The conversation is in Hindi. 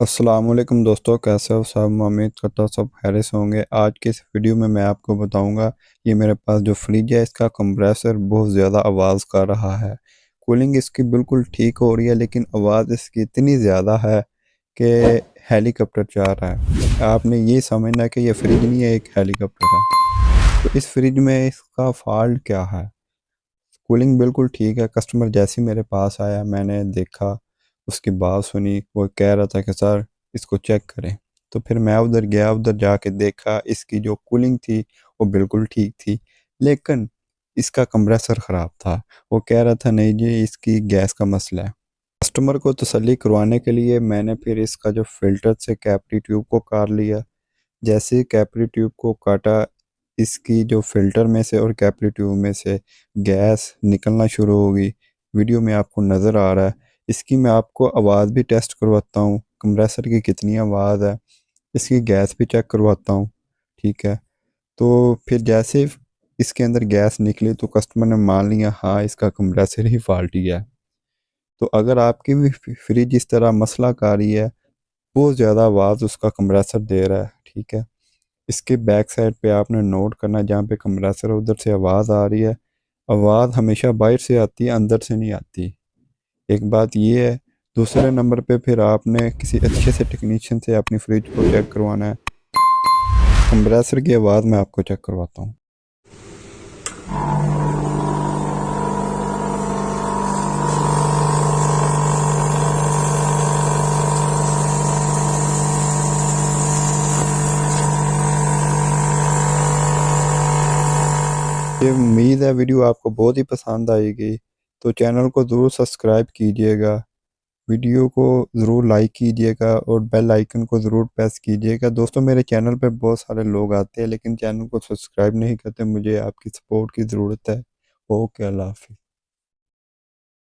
अस्सलामुअलैकुम दोस्तों, कैसे हो सब। मैं उम्मीद करता हूँ सब खैरियत से होंगे। आज के इस वीडियो में मैं आपको बताऊंगा, ये मेरे पास जो फ्रिज है इसका कंप्रेसर बहुत ज़्यादा आवाज़ कर रहा है। कूलिंग इसकी बिल्कुल ठीक हो रही है, लेकिन आवाज़ इसकी इतनी ज़्यादा है कि हेलीकॉप्टर चाह रहा है। आपने ये समझना है कि ये फ्रिज नहीं है, एक हेलीकॉप्टर है। तो इस फ्रिज में इसका फॉल्ट क्या है। कूलिंग बिल्कुल ठीक है। कस्टमर जैसे ही मेरे पास आया, मैंने देखा, उसकी बात सुनी। वो कह रहा था कि सर इसको चेक करें। तो फिर मैं उधर गया, उधर जाके देखा, इसकी जो कूलिंग थी वो बिल्कुल ठीक थी, लेकिन इसका कंप्रेसर ख़राब था। वो कह रहा था नहीं जी, इसकी गैस का मसला है। कस्टमर को तसल्ली करवाने के लिए मैंने फिर इसका जो फिल्टर से कैपरी ट्यूब को काट लिया। जैसे ही कैपरी ट्यूब को काटा, इसकी जो फिल्टर में से और कैपरी ट्यूब में से गैस निकलना शुरू हो गई। वीडियो में आपको नज़र आ रहा है। इसकी मैं आपको आवाज़ भी टेस्ट करवाता हूँ, कंप्रेसर की कितनी आवाज़ है। इसकी गैस भी चेक करवाता हूँ। ठीक है। तो फिर जैसे इसके अंदर गैस निकली तो कस्टमर ने मान लिया, हाँ इसका कंप्रेसर ही फॉल्टी है। तो अगर आपकी भी फ्रिज इस तरह मसला कर रही है, बहुत ज़्यादा आवाज़ उसका कंप्रेसर दे रहा है, ठीक है, इसके बैक साइड पे आपने नोट करना, जहाँ पे कंप्रेसर है उधर से आवाज़ आ रही है। आवाज़ हमेशा बाहर से आती है, अंदर से नहीं आती। एक बात ये है। दूसरे नंबर पे फिर आपने किसी अच्छे से टेक्नीशियन से अपनी फ्रिज को चेक करवाना है। कंप्रेसर की आवाज़ मैं आपको चेक करवाता हूँ। ये उम्मीद है वीडियो आपको बहुत ही पसंद आएगी। तो चैनल को ज़रूर सब्सक्राइब कीजिएगा, वीडियो को ज़रूर लाइक कीजिएगा और बेल आइकन को ज़रूर प्रेस कीजिएगा। दोस्तों, मेरे चैनल पे बहुत सारे लोग आते हैं लेकिन चैनल को सब्सक्राइब नहीं करते। मुझे आपकी सपोर्ट की ज़रूरत है। ओके, अल्लाह हाफिज़।